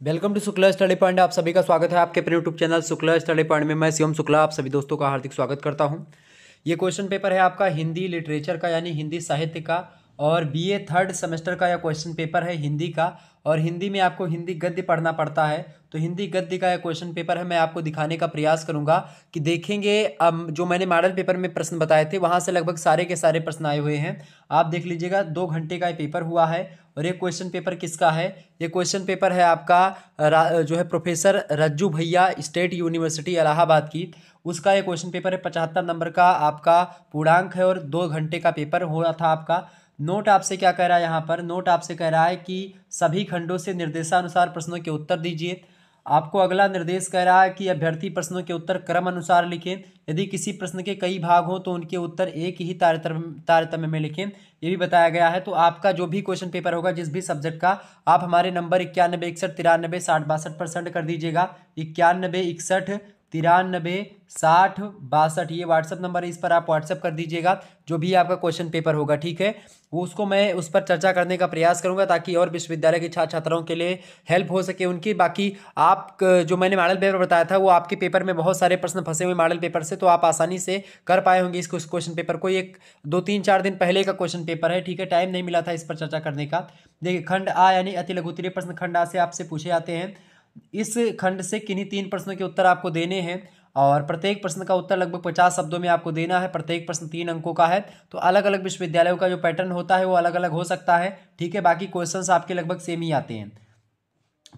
Welcome to Shukla study point. आप सभी का स्वागत है आपके अपने YouTube channel Shukla study point में। मैं शिवम शुक्ला आप सभी दोस्तों का हार्दिक स्वागत करता हूं। ये क्वेश्चन पेपर है आपका हिंदी लिटरेचर का यानी हिंदी साहित्य का और बीए थर्ड सेमेस्टर का यह क्वेश्चन पेपर है हिंदी का। और हिंदी में आपको हिंदी गद्य पढ़ना पड़ता है, तो हिंदी गद्य का यह क्वेश्चन पेपर है। मैं आपको दिखाने का प्रयास करूंगा कि देखेंगे जो मैंने मॉडल पेपर में प्रश्न बताए थे वहां से लगभग सारे के सारे प्रश्न आए हुए हैं। आप देख लीजिएगा 2 घंटे का ये पेपर हुआ है। और ये क्वेश्चन पेपर किसका है? ये क्वेश्चन पेपर है आपका जो है प्रोफेसर रज्जू भैया स्टेट यूनिवर्सिटी इलाहाबाद की, उसका ये क्वेश्चन पेपर है। 75 नंबर का आपका पूर्णांक है और 2 घंटे का पेपर हुआ था आपका। नोट आपसे क्या कह रहा है यहाँ पर? नोट आपसे कह रहा है कि सभी खंडों से निर्देशानुसार प्रश्नों के उत्तर दीजिए। आपको अगला निर्देश कह रहा है कि अभ्यर्थी प्रश्नों के उत्तर क्रम अनुसार लिखें। यदि किसी प्रश्न के कई भाग हों तो उनके उत्तर एक ही तारतम्य में लिखें, ये भी बताया गया है। तो आपका जो भी क्वेश्चन पेपर होगा जिस भी सब्जेक्ट का, आप हमारे नंबर 91 61 93 60 62 पर सेंड कर दीजिएगा। 91 61 93 60 62 ये व्हाट्सअप नंबर है, इस पर आप व्हाट्सअप कर दीजिएगा जो भी आपका क्वेश्चन पेपर होगा, ठीक है। वो उसको मैं उस पर चर्चा करने का प्रयास करूंगा ताकि और विश्वविद्यालय के छात्र छात्राओं के लिए हेल्प हो सके उनकी। बाकी आप जो मैंने मॉडल पेपर बताया था वो आपके पेपर में बहुत सारे प्रश्न फंसे हुए मॉडल पेपर से, तो आप आसानी से कर पाए होंगे इस क्वेश्चन पेपर को। एक 2 3 4 दिन पहले का क्वेश्चन पेपर है, ठीक है। टाइम नहीं मिला था इस पर चर्चा करने का। देखिए खंड आ यानी अति लघुत्तरीय प्रश्न खंड आ से आपसे पूछे जाते हैं। इस खंड से किन्हीं 3 प्रश्नों के उत्तर आपको देने हैं और प्रत्येक प्रश्न का उत्तर लगभग 50 शब्दों में आपको देना है। प्रत्येक प्रश्न 3 अंकों का है। तो अलग अलग विश्वविद्यालयों का जो पैटर्न होता है वो अलग अलग हो सकता है, ठीक है। बाकी क्वेश्चंस आपके लगभग सेम ही आते हैं।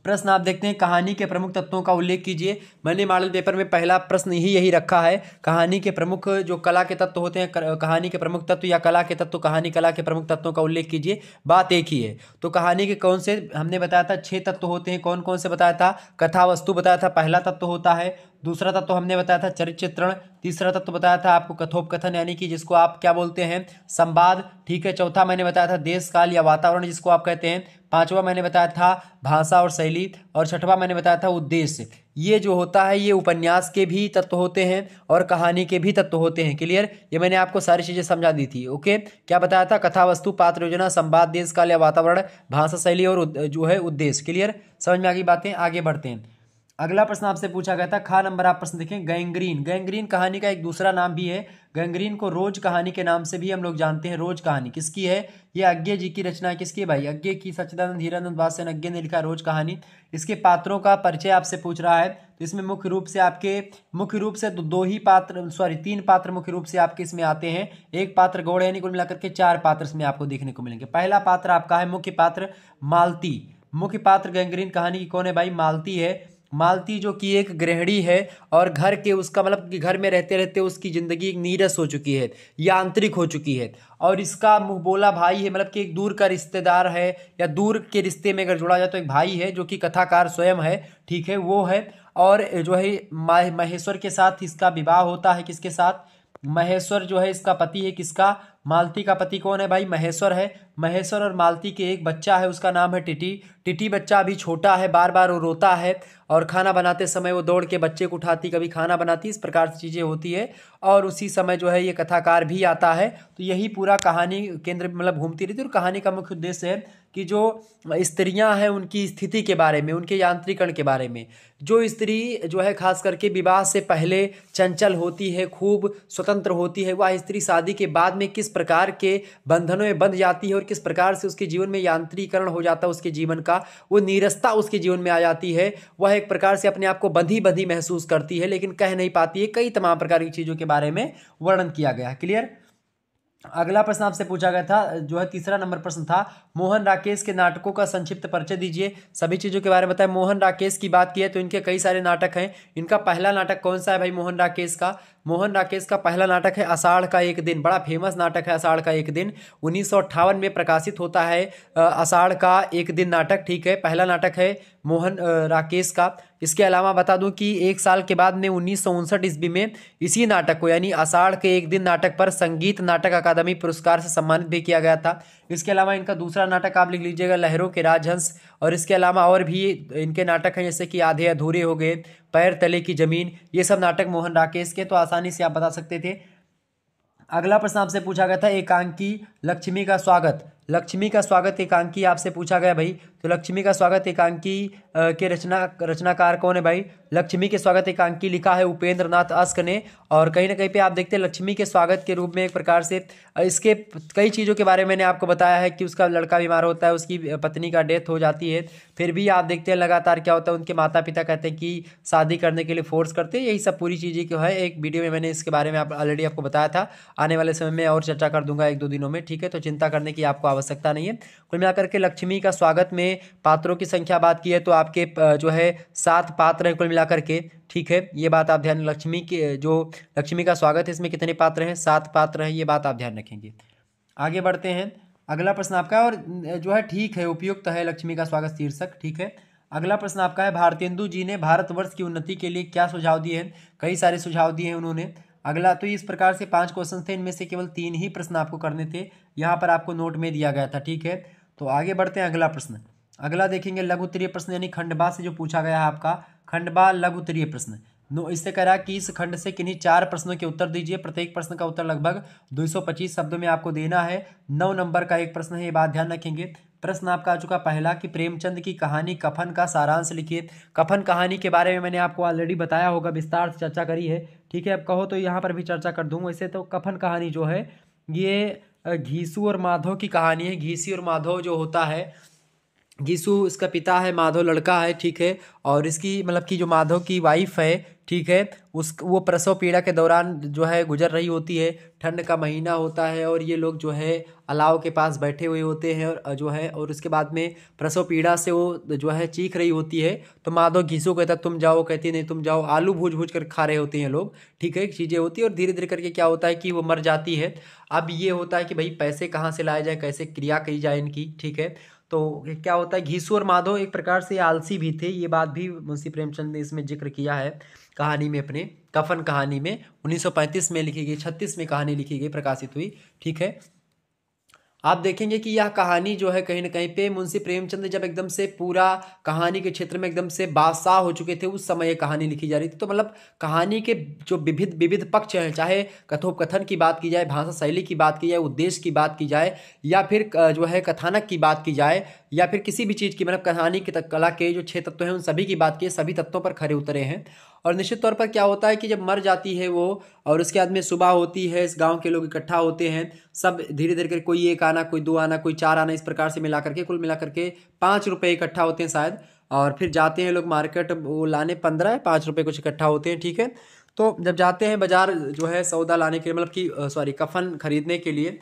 प्रश्न आप देखते हैं, कहानी के प्रमुख तत्वों का उल्लेख कीजिए। मैंने मॉडल पेपर में पहला प्रश्न यही रखा है। कहानी के प्रमुख जो कला के तत्व होते हैं, कहानी के प्रमुख तत्व या कला के तत्व, कहानी कला के प्रमुख तत्वों का उल्लेख कीजिए। बात एक ही है। तो कहानी के कौन से हमने बताया था 6 तत्व होते हैं। कौन कौन से बताया था? कथा वस्तु बताया था, पहला तत्व होता है। दूसरा तत्व हमने बताया था चरित्र चित्रण। तीसरा तत्व बताया था आपको कथोपकथन यानी कि जिसको आप क्या बोलते हैं, संवाद, ठीक है। चौथा मैंने बताया था देश काल या वातावरण जिसको आप कहते हैं। पांचवा मैंने बताया था भाषा और शैली। और छठवां मैंने बताया था उद्देश्य। ये जो होता है ये उपन्यास के भी तत्व होते हैं और कहानी के भी तत्व होते हैं। क्लियर? ये मैंने आपको सारी चीजें समझा दी थी। ओके, क्या बताया था? कथा वस्तु, पात्र योजना, संवाद, देश काल या वातावरण, भाषा शैली और जो है उद्देश्य। क्लियर? समझ में आ गई बातें? आगे बढ़ते हैं। अगला प्रश्न आपसे पूछा गया था, खा नंबर आप प्रश्न देखें। गैंग्रीन, गैंग्रीन कहानी का एक दूसरा नाम भी है। गैंग्रीन को रोज कहानी के नाम से भी हम लोग जानते हैं। रोज कहानी किसकी है? ये अज्ञे जी की रचना है। किसकी है भाई? अज्ञे की। सच्चिदानंद हीरानंद वात्स्यन अज्ञे ने लिखा रोज कहानी। इसके पात्रों का परिचय आपसे पूछ रहा है, तो इसमें मुख्य रूप से दो ही पात्र, सॉरी 3 पात्र मुख्य रूप से आपके इसमें आते हैं। एक पात्र गौड़ यानी कुल मिलाकर के 4 पात्र इसमें आपको देखने को मिलेंगे। पहला पात्र आपका है मुख्य पात्र मालती। मुख्य पात्र गैंग्रीन कहानी की कौन है भाई? मालती है। मालती जो कि एक गृहिणी है और घर के उसका मतलब कि घर में रहते रहते उसकी जिंदगी एक नीरस हो चुकी है, यांत्रिक हो चुकी है। और इसका मुंह बोला भाई है, मतलब कि एक दूर का रिश्तेदार है या दूर के रिश्ते में अगर जोड़ा जाए तो एक भाई है जो कि कथाकार स्वयं है, ठीक है, वो है। और जो है महेश्वर के साथ इसका विवाह होता है। किसके साथ? महेश्वर जो है इसका पति है। किसका? मालती का पति कौन है भाई? महेश्वर है। महेश्वर और मालती के एक बच्चा है, उसका नाम है टिटी। टिटी बच्चा अभी छोटा है, बार बार वो रोता है और खाना बनाते समय वो दौड़ के बच्चे को उठाती, कभी खाना बनाती, इस प्रकार से चीज़ें होती है। और उसी समय जो है ये कथाकार भी आता है। तो यही पूरा कहानी केंद्र मतलब घूमती रहती है। और कहानी का मुख्य उद्देश्य है कि जो स्त्रियां हैं उनकी स्थिति के बारे में, उनके यांत्रिकरण के बारे में। जो स्त्री जो है खास करके विवाह से पहले चंचल होती है, खूब स्वतंत्र होती है, वह स्त्री शादी के बाद में किस प्रकार के बंधनों में बंध जाती है और किस प्रकार से उसके जीवन में यांत्रिकरण हो जाता है उसके जीवन का, वो नीरसता उसके जीवन में आ जाती है। वह एक प्रकार से अपने आप को बंधी बंधी महसूस करती है लेकिन कह नहीं पाती है। कई तमाम प्रकार की चीज़ों के बारे में वर्णन किया गया है। क्लियर? अगला प्रश्न आपसे पूछा गया था जो है तीसरा नंबर प्रश्न था, मोहन राकेश के नाटकों का संक्षिप्त परिचय दीजिए। सभी चीजों के बारे में बताएं। मोहन राकेश की बात की है तो इनके कई सारे नाटक हैं। इनका पहला नाटक कौन सा है भाई? मोहन राकेश का पहला नाटक है आषाढ़ का एक दिन। बड़ा फेमस नाटक है आषाढ़ का एक दिन। 1958 में प्रकाशित होता है आषाढ़ का एक दिन नाटक, ठीक है। पहला नाटक है मोहन राकेश का। इसके अलावा बता दूं कि 1 साल के बाद में 1959 ईस्वी में इसी नाटक को यानी आषाढ़ के एक दिन नाटक पर संगीत नाटक अकादमी पुरस्कार से सम्मानित भी किया गया था। इसके अलावा इनका दूसरा नाटक आप लिख लीजिएगा लहरों के राजहंस। और इसके अलावा और भी इनके नाटक हैं जैसे कि आधे अधूरे हो गए, पैर तले की जमीन, ये सब नाटक मोहन राकेश के, तो आसानी से आप बता सकते थे। अगला प्रश्न आपसे पूछा गया था, एकांकी लक्ष्मी का स्वागत। लक्ष्मी का स्वागत एकांकी आपसे पूछा गया भाई, तो लक्ष्मी का स्वागत एकांकी के रचनाकार कौन है भाई? लक्ष्मी के स्वागत एकांकी लिखा है उपेंद्र नाथ अस्क ने। और कहीं ना कहीं पे आप देखते हैं लक्ष्मी के स्वागत के रूप में एक प्रकार से इसके कई चीज़ों के बारे में मैंने आपको बताया है कि उसका लड़का बीमार होता है, उसकी पत्नी का डेथ हो जाती है, फिर भी आप देखते हैं लगातार क्या होता है, उनके माता पिता कहते हैं कि शादी करने के लिए फोर्स करते हैं। यही सब पूरी चीज़ें जो है एक वीडियो में मैंने इसके बारे में ऑलरेडी आपको बताया था। आने वाले समय में और चर्चा कर दूंगा 1-2 दिनों में, ठीक है? तो चिंता करने की आपको आवश्यकता नहीं है। कुल मिलाकर के लक्ष्मी का स्वागत में पात्रों की संख्या बात की है तो आपके जो है 7 पात्र हैं कुल मिलाकर के, ठीक है? ये बात आप ध्यान, लक्ष्मी के जो लक्ष्मी का स्वागत है इसमें कितने पात्र हैं? 7 पात्र हैं, ये बात आप ध्यान रखेंगे। आगे बढ़ते हैं, अगला प्रश्न आपका और जो है ठीक है, उपयुक्त है लक्ष्मी का स्वागत शीर्षक, ठीक है? अगला प्रश्न आपका है, भारतेंदु जी ने भारतवर्ष की उन्नति के लिए क्या सुझाव दिए हैं? कई सारे सुझाव दिए हैं उन्होंने। अगला तो इस प्रकार से 5 क्वेश्चन थे, इनमें से केवल 3 ही प्रश्न आपको करने थे, यहाँ पर आपको नोट में दिया गया था, ठीक है? तो आगे बढ़ते हैं, अगला प्रश्न, अगला देखेंगे लघु उत्तरीय प्रश्न यानी खंडबा से जो पूछा गया है आपका, खंडबा लघु उत्तरीय प्रश्न। इससे कह रहा है कि इस खंड से किन्हीं 4 प्रश्नों के उत्तर दीजिए, प्रत्येक प्रश्न का उत्तर लगभग 225 शब्दों में आपको देना है। 9 नंबर का एक प्रश्न है, ये बात ध्यान रखेंगे। प्रश्न आपका आ चुका पहला कि प्रेमचंद की कहानी कफन का सारांश लिखिए। कफन कहानी के बारे में मैंने आपको ऑलरेडी बताया होगा, विस्तार से चर्चा करी है, ठीक है? अब कहो तो यहाँ पर भी चर्चा कर दूँ। वैसे तो कफन कहानी जो है ये घीसू और माधव की कहानी है। घीसी और माधव जो होता है, घीसू इसका पिता है, माधव लड़का है, ठीक है? और इसकी मतलब कि जो माधव की वाइफ है, ठीक है, वो प्रसव पीड़ा के दौरान जो है गुजर रही होती है। ठंड का महीना होता है और ये लोग जो है अलाव के पास बैठे हुए होते हैं और जो है, और उसके बाद में प्रसव पीड़ा से वो जो है चीख रही होती है। तो माधव घीसू कहता तुम जाओ, कहती नहीं तुम जाओ। आलू भूज भूज कर खा रहे होते हैं लोग, ठीक है? चीज़ें होती है और धीरे धीरे करके क्या होता है कि वो मर जाती है। अब ये होता है कि भाई पैसे कहाँ से लाए जाए, कैसे क्रिया की जाए इनकी, ठीक है? तो क्या होता है, घीसू और माधव एक प्रकार से आलसी भी थे, ये बात भी मुंशी प्रेमचंद ने इसमें जिक्र किया है कहानी में, अपने कफन कहानी में 1935 में लिखी गई, 36 में कहानी लिखी गई, प्रकाशित हुई, ठीक है? आप देखेंगे कि यह कहानी जो है कहीं ना कहीं पे मुंशी प्रेमचंद जब एकदम से पूरा कहानी के क्षेत्र में एकदम से बादशाह हो चुके थे, उस समय ये कहानी लिखी जा रही थी। तो मतलब कहानी के जो विविध विविध पक्ष हैं, चाहे कथोपकथन की बात की जाए, भाषा शैली की बात की जाए, उद्देश्य की बात की जाए, या फिर जो है कथानक की बात की जाए, या फिर किसी भी चीज़ की, मतलब कहानी की कला के जो 6 तत्व हैं उन सभी की बात की, सभी तत्वों पर खरे उतरे हैं। और निश्चित तौर पर क्या होता है कि जब मर जाती है वो और उसके बाद में सुबह होती है, इस गांव के लोग इकट्ठा होते हैं, सब धीरे धीरे करके कोई 1 आना, कोई 2 आना, कोई 4 आना, इस प्रकार से मिला करके कुल मिला करके 5 रुपये इकट्ठा होते हैं शायद। और फिर जाते हैं लोग मार्केट वो लाने, 15 या 5 रुपये कुछ इकट्ठा होते हैं, ठीक है? तो जब जाते हैं बाजार जो है सौदा लाने के लिए, मतलब कि सॉरी कफन खरीदने के लिए,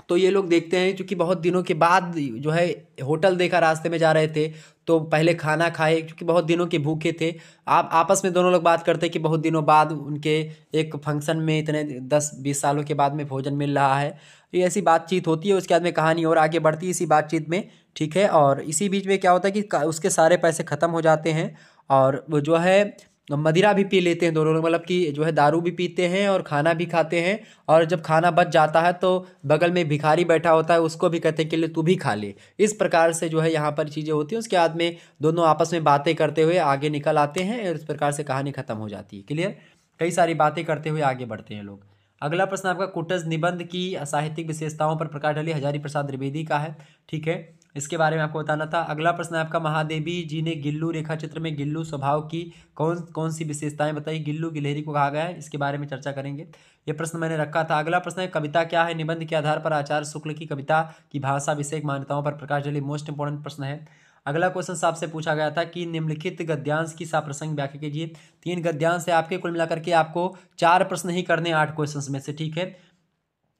तो ये लोग देखते हैं क्योंकि बहुत दिनों के बाद जो है होटल देखा, रास्ते में जा रहे थे तो पहले खाना खाए क्योंकि बहुत दिनों के भूखे थे। आप आपस में दोनों लोग बात करते हैं कि बहुत दिनों बाद उनके एक फंक्शन में इतने 10-20 सालों के बाद में भोजन मिल रहा है। ये ऐसी बातचीत होती है, उसके बाद में कहानी और आगे बढ़ती है इसी बातचीत में, ठीक है? और इसी बीच में क्या होता है कि उसके सारे पैसे ख़त्म हो जाते हैं और वो जो है मदिरा भी पी लेते हैं दोनों लोग, मतलब कि जो है दारू भी पीते हैं और खाना भी खाते हैं। और जब खाना बच जाता है तो बगल में भिखारी बैठा होता है, उसको भी कहते हैं कि ले तू भी खा ले। इस प्रकार से जो है यहाँ पर चीज़ें होती हैं। उसके बाद में दोनों आपस में बातें करते हुए आगे निकल आते हैं और इस प्रकार से कहानी खत्म हो जाती है। क्लियर? कई सारी बातें करते हुए आगे बढ़ते हैं लोग। अगला प्रश्न आपका कुटज निबंध की साहित्यिक विशेषताओं पर प्रकाश डाली, हजारी प्रसाद द्विवेदी का है, ठीक है? इसके बारे में आपको बताना था। अगला प्रश्न आपका महादेवी जी ने गिल्लू रेखा चित्र में गिल्लू स्वभाव की कौन कौन सी विशेषताएं बताई? गिल्लू गिलहरी को कहा गया है, इसके बारे में चर्चा करेंगे। ये प्रश्न मैंने रखा था। अगला प्रश्न है कविता क्या है? निबंध के आधार पर आचार्य शुक्ल की कविता की भाषा विषयक मान्यताओं पर प्रकाश डाली, मोस्ट इंपोर्टेंट प्रश्न है। अगला क्वेश्चन आपसे पूछा गया था कि निम्नलिखित गद्यांश की साप्रसंग व्याख्या कीजिए। 3 गद्यांश है आपके, कुल मिलाकर के आपको 4 प्रश्न ही करने 8 क्वेश्चन में से, ठीक है?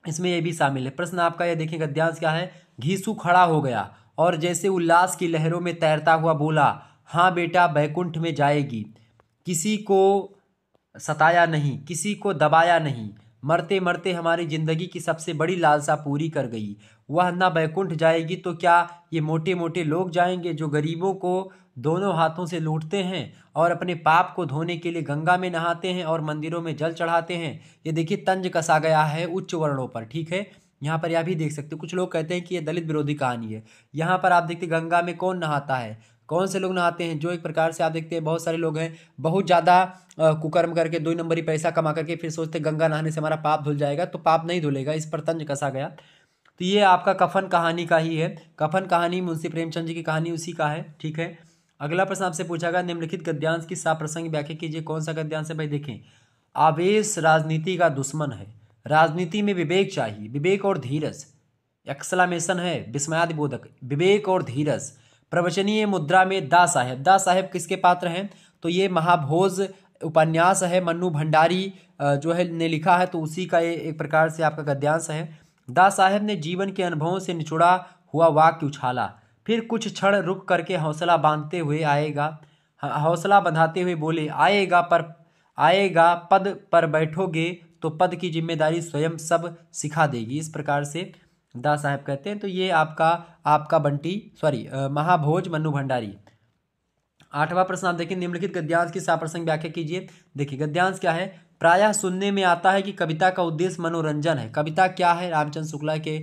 इसमें ये भी शामिल है। प्रश्न आपका ये देखिए, गद्यांश क्या है? घीसू खड़ा हो गया और जैसे उल्लास की लहरों में तैरता हुआ बोला, हाँ बेटा बैकुंठ में जाएगी। किसी को सताया नहीं, किसी को दबाया नहीं, मरते मरते हमारी जिंदगी की सबसे बड़ी लालसा पूरी कर गई। वह ना बैकुंठ जाएगी तो क्या ये मोटे मोटे लोग जाएंगे जो गरीबों को दोनों हाथों से लूटते हैं और अपने पाप को धोने के लिए गंगा में नहाते हैं और मंदिरों में जल चढ़ाते हैं। ये देखिए तंज कसा गया है उच्च वर्णों पर, ठीक है? यहाँ पर यह भी देख सकते हो, कुछ लोग कहते हैं कि ये दलित विरोधी कहानी है। यहाँ पर आप देखते गंगा में कौन नहाता है, कौन से लोग नहाते हैं? जो एक प्रकार से आप देखते हैं बहुत सारे लोग हैं बहुत ज़्यादा कुकर्म करके 2 नंबरी पैसा कमा करके फिर सोचते गंगा नहाने से हमारा पाप धुल जाएगा, तो पाप नहीं धुलेगा, इस पर तंज कसा गया। तो ये आपका कफन कहानी का ही है। कफन कहानी मुंशी प्रेमचंद जी की कहानी उसी का है, ठीक है। अगला प्रश्न आपसे पूछा गया, निम्नलिखित गद्यांश की साप्रसंग व्याख्या कीजिए। कौन सा गद्यांश है भाई? देखें, आवेश राजनीति का दुश्मन है, राजनीति में विवेक चाहिए, विवेक और धीरज, एक्सक्लेमेशन है विस्मयादि बोधक, विवेक और धीरज। प्रवचनीय मुद्रा में दा साहेब, दा साहेब किसके पात्र हैं? तो ये महाभोज उपन्यास है, मन्नू भंडारी जो है ने लिखा है, तो उसी का ये एक प्रकार से आपका गद्यांश है। दा साहेब ने जीवन के अनुभवों से निचुड़ा हुआ वाक्य उछाला, फिर कुछ क्षण रुक करके हौसला बांधते हुए हौसला बंधाते हुए बोले, आएगा पद पर बैठोगे तो पद की जिम्मेदारी स्वयं सब सिखा देगी। इस प्रकार से दा साहेब कहते हैं। तो ये आपका महाभोज मन्नू भंडारी। 8वां प्रश्न आप देखिए, निम्नलिखित गद्यांश की साप्रसंग व्याख्या कीजिए। देखिए गद्यांश क्या है? प्रायः सुनने में आता है कि कविता का उद्देश्य मनोरंजन है। कविता क्या है? रामचंद्र शुक्ला के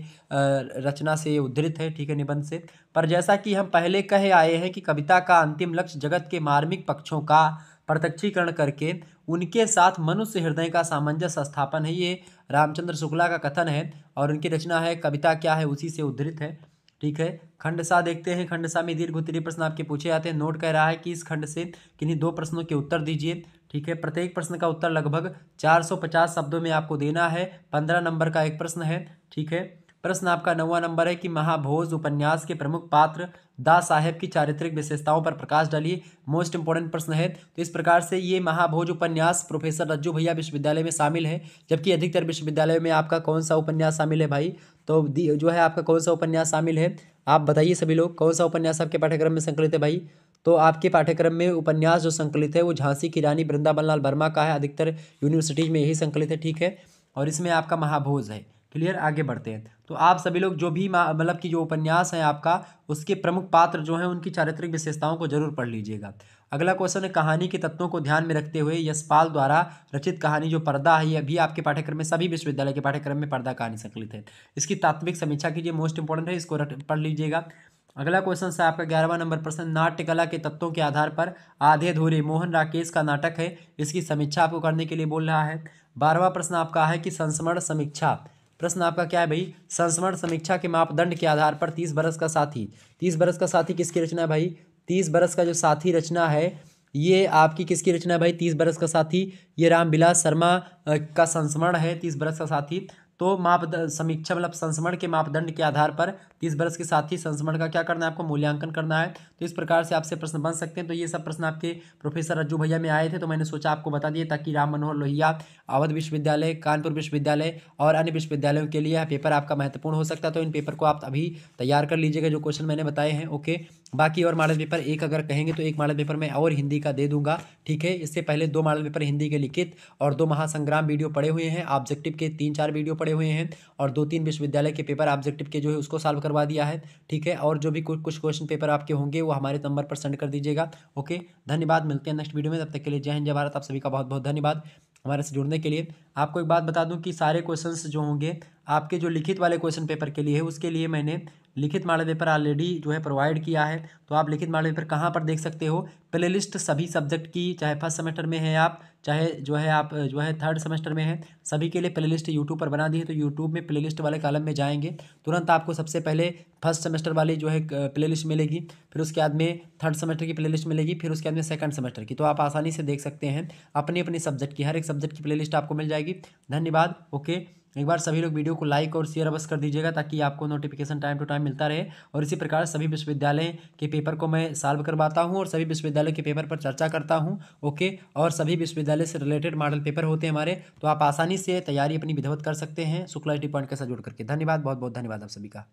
रचना से ये उद्धृत है, ठीक है, निबंध से। पर जैसा कि हम पहले कहे आए हैं कि कविता का अंतिम लक्ष्य जगत के मार्मिक पक्षों का प्रत्यक्षीकरण करके उनके साथ मनुष्य हृदय का सामंजस्य स्थापन है। ये रामचंद्र शुक्ला का कथन है और उनकी रचना है कविता क्या है, उसी से उद्धृत है, ठीक है। खंड सा देखते हैं। खंड सा में दीर्घ उत्तरीय प्रश्न आपके पूछे जाते हैं। नोट कह रहा है कि इस खंड से किन्हीं 2 प्रश्नों के उत्तर दीजिए, ठीक है। प्रत्येक प्रश्न का उत्तर लगभग 450 शब्दों में आपको देना है। 15 नंबर का एक प्रश्न है, ठीक है। प्रश्न आपका 9वां नंबर है कि महाभोज उपन्यास के प्रमुख पात्र दा साहेब की चारित्रिक विशेषताओं पर प्रकाश डालिए। मोस्ट इंपोर्टेंट प्रश्न है। तो इस प्रकार से ये महाभोज उपन्यास प्रोफेसर रज्जू भैया विश्वविद्यालय में शामिल है, जबकि अधिकतर विश्वविद्यालयों में आपका कौन सा उपन्यास शामिल है भाई? तो जो है आपका कौन सा उपन्यास शामिल है? आप बताइए सभी लोग, कौन सा उपन्यास आपके पाठ्यक्रम में संकलित है भाई? तो आपके पाठ्यक्रम में उपन्यास जो संकलित है वो झांसी की रानी वृंदावन लाल वर्मा का है। अधिकतर यूनिवर्सिटीज में यही संकलित है, ठीक है। और इसमें आपका महाभोज है। क्लियर, आगे बढ़ते हैं। तो आप सभी लोग जो भी मतलब कि जो उपन्यास है आपका, उसके प्रमुख पात्र जो हैं उनकी चारित्रिक विशेषताओं को जरूर पढ़ लीजिएगा। अगला क्वेश्चन है, कहानी के तत्वों को ध्यान में रखते हुए यशपाल द्वारा रचित कहानी जो पर्दा है, ये भी आपके पाठ्यक्रम में, सभी विश्वविद्यालय के पाठ्यक्रम में पर्दा कहानी संकलित है। इसकी तात्विक समीक्षा कीजिए, मोस्ट इंपोर्टेंट है, इसको पढ़ लीजिएगा। अगला क्वेश्चन है आपका 11वां नंबर प्रश्न, नाट्य कला के तत्वों के आधार पर आधे अधूरे मोहन राकेश का नाटक है, इसकी समीक्षा आपको करने के लिए बोल रहा है। 12वां प्रश्न आपका है कि संस्मरण समीक्षा। प्रश्न आपका क्या है भाई? संस्मरण समीक्षा के मापदंड के आधार पर 30 बरस का साथी। 30 बरस का साथी किसकी रचना है भाई? 30 बरस का जो साथी रचना है ये आपकी किसकी रचना है भाई? 30 बरस का साथी ये रामविलास शर्मा का संस्मरण है, 30 बरस का साथी। तो मापदंड समीक्षा मतलब संस्मरण के मापदंड के आधार पर 30 बरस के साथ ही संस्मरण का क्या करना है आपको? मूल्यांकन करना है। तो इस प्रकार से आपसे प्रश्न बन सकते हैं। तो ये सब प्रश्न आपके प्रोफेसर रज्जू भैया में आए थे, तो मैंने सोचा आपको बता दिए ताकि राम मनोहर लोहिया, अवध विश्वविद्यालय, कानपुर विश्वविद्यालय और अन्य विश्वविद्यालयों के लिए यह पेपर आपका महत्वपूर्ण हो सकता है। तो इन पेपर को आप अभी तैयार कर लीजिएगा जो क्वेश्चन मैंने बताए हैं, ओके। बाकी और मॉडल पेपर एक अगर कहेंगे तो एक मॉडल पेपर मैं और हिंदी का दे दूंगा, ठीक है। इससे पहले 2 मॉडल पेपर हिंदी के लिखित और 2 महासंग्राम वीडियो पड़े हुए हैं, ऑब्जेक्टिव के 3-4 वीडियो पड़े हुए हैं और 2-3 विश्वविद्यालय के पेपर ऑब्जेक्टिव के जो है उसको सॉल्व करवा दिया है, ठीक है। और जो भी कुछ क्वेश्चन पेपर आपके होंगे वो हमारे नंबर पर सेंड कर दीजिएगा, ओके। धन्यवाद, मिलते हैं नेक्स्ट वीडियो में, तब तक के लिए जय हिंद जय भारत। आप सभी का बहुत बहुत धन्यवाद हमारे से जुड़ने के लिए। आपको एक बात बता दूं कि सारे क्वेश्चंस जो होंगे आपके जो लिखित वाले क्वेश्चन पेपर के लिए है, उसके लिए मैंने लिखित मॉडल पेपर ऑलरेडी जो है प्रोवाइड किया है। तो आप लिखित मॉडल पेपर कहाँ पर देख सकते हो? प्लेलिस्ट सभी सब्जेक्ट की, चाहे फर्स्ट सेमेस्टर में है आप, चाहे जो है आप जो है थर्ड सेमेस्टर में है, सभी के लिए प्लेलिस्ट यूट्यूब पर बना दी है। तो यूट्यूब में प्लेलिस्ट वाले कॉलम में जाएंगे, तुरंत आपको सबसे पहले फर्स्ट सेमेस्टर वाली जो है प्लेलिस्ट मिलेगी, फिर उसके बाद में थर्ड सेमेस्टर की प्लेलिस्ट मिलेगी, फिर उसके बाद में सेकंड सेमेस्टर की। तो आप आसानी से देख सकते हैं अपनी अपनी सब्जेक्ट की, हर एक सब्जेक्ट की प्लेलिस्ट आपको मिल जाएगी। धन्यवाद, ओके। एक बार सभी लोग वीडियो को लाइक और शेयर अवश्य कर दीजिएगा ताकि आपको नोटिफिकेशन टाइम टू टाइम मिलता रहे। और इसी प्रकार सभी विश्वविद्यालय के पेपर को मैं सॉल्व करवाता हूं और सभी विश्वविद्यालय के पेपर पर चर्चा करता हूं, ओके। और सभी विश्वविद्यालय से रिलेटेड मॉडल पेपर होते हैं हमारे, तो आप आसानी से तैयारी अपनी विधिवत कर सकते हैं शुक्ला टी पॉइंट के साथ जुड़ करके। धन्यवाद, बहुत बहुत धन्यवाद आप सभी का।